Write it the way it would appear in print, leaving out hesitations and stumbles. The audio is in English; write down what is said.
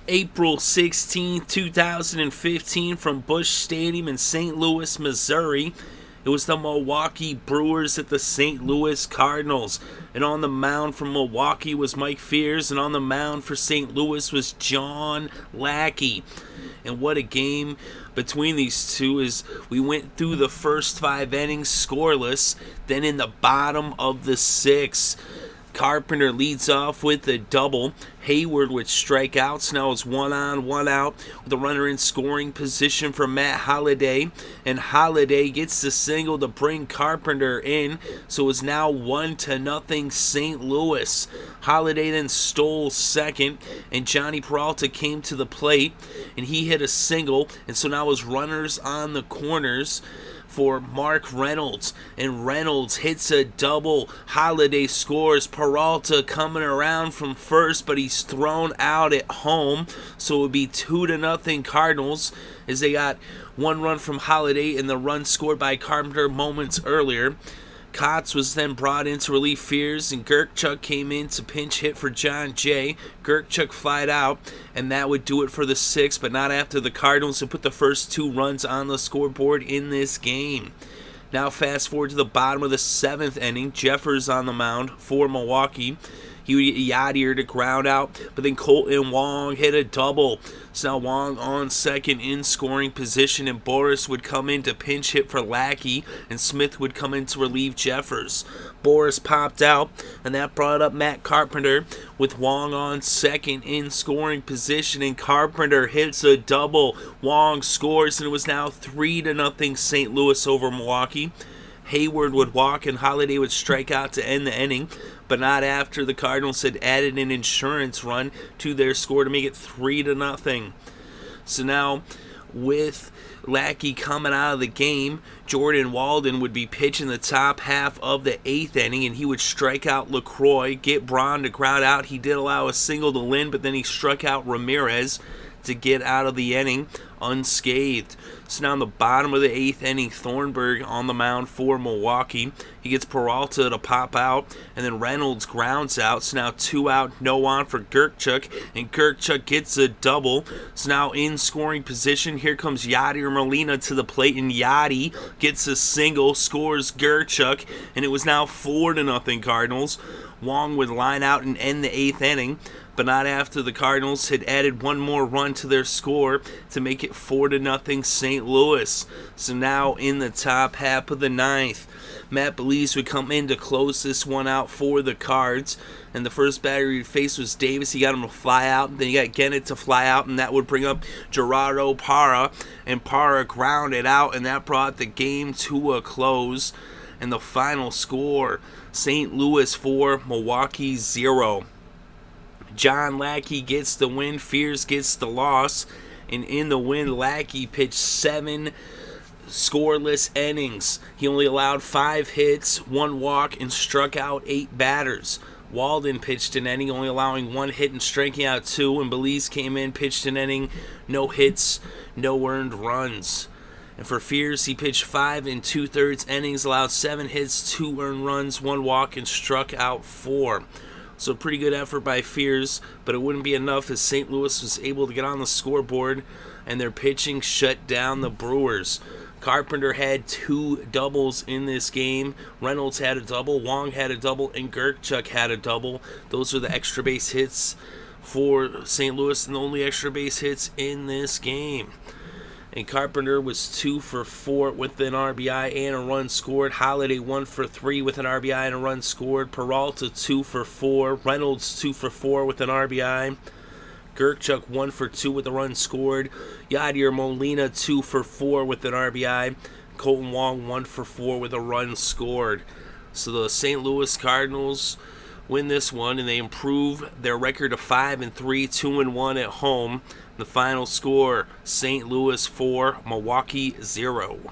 April 16, 2015, from Busch Stadium in St. Louis, Missouri. It was the Milwaukee Brewers at the St. Louis Cardinals. And on the mound for Milwaukee was Mike Friers, and on the mound for St. Louis was John Lackey. And what a game between these two is we went through the first 5 innings scoreless. Then in the bottom of the 6th, Carpenter leads off with a double. Hayward with strikeouts. Now it's 1 on, 1 out with a runner in scoring position for Matt Holliday. And Holliday gets the single to bring Carpenter in. So it's now 1-0 St. Louis. Holliday then stole second, and Johnny Peralta came to the plate, and he hit a single. And so now it's runners on the corners for Mark Reynolds, and Reynolds hits a double. Holliday scores. Peralta coming around from first, but he's thrown out at home, so it would be 2-0 Cardinals, as they got 1 run from Holliday and the run scored by Carpenter moments earlier. Kotz was then brought in to relieve Friers, and Girkchuk came in to pinch hit for John Jay. Girkchuk flied out, and that would do it for the 6th, but not after the Cardinals had put the first 2 runs on the scoreboard in this game. Now fast forward to the bottom of the 7th inning. Jeffers on the mound for Milwaukee. He would get Yadier to ground out, but then Colton Wong hit a double. So now Wong on second in scoring position, and Boris would come in to pinch hit for Lackey, and Smith would come in to relieve Jeffers. Boris popped out, and that brought up Matt Carpenter with Wong on second in scoring position, and Carpenter hits a double. Wong scores, and it was now 3-0 St. Louis over Milwaukee. Hayward would walk, and Holliday would strike out to end the inning, but not after the Cardinals had added an insurance run to their score to make it 3-0. So now, with Lackey coming out of the game, Jordan Walden would be pitching the top half of the 8th inning, and he would strike out LaCroix, get Braun to ground out. He did allow a single to Lynn, but then he struck out Ramirez to get out of the inning unscathed. So now in the bottom of the 8th inning, Thornburg on the mound for Milwaukee. He gets Peralta to pop out, and then Reynolds grounds out. So now 2 out, no on for Girkchuk, and Girkchuk gets a double. So now in scoring position, here comes Yadier Molina to the plate, and Yadi gets a single, scores Girkchuk, and it was now 4-0 Cardinals. Wong would line out and end the 8th inning, but not after the Cardinals had added 1 more run to their score to make it 4-0 St. Louis. So now in the top half of the 9th, Matt Belize would come in to close this one out for the Cards, and the first batter he'd face was Davis. He got him to fly out, and then he got Gennett to fly out, and that would bring up Gerardo Parra, and Parra grounded out, and that brought the game to a close. And the final score, St. Louis 4, Milwaukee 0. John Lackey gets the win, Friers gets the loss, and in the win, Lackey pitched 7 scoreless innings. He only allowed 5 hits, 1 walk, and struck out 8 batters. Walden pitched an inning, only allowing 1 hit and striking out 2, and Belize came in, pitched an inning, no hits, no earned runs. And for Friers, he pitched 5 2/3 innings, allowed 7 hits, 2 earned runs, 1 walk, and struck out 4. So pretty good effort by Friers, but it wouldn't be enough as St. Louis was able to get on the scoreboard, and their pitching shut down the Brewers. Carpenter had 2 doubles in this game. Reynolds had a double, Wong had a double, and Girkchuk had a double. Those are the extra base hits for St. Louis, and the only extra base hits in this game. And Carpenter was 2 for 4 with an RBI and a run scored. Holliday 1 for 3 with an RBI and a run scored. Peralta 2 for 4. Reynolds 2 for 4 with an RBI. Girkchuk 1 for 2 with a run scored. Yadier Molina 2 for 4 with an RBI. Colton Wong 1 for 4 with a run scored. So the St. Louis Cardinals win this one, and they improve their record to 5-3, 2-1 at home. The final score, St. Louis 4, Milwaukee 0.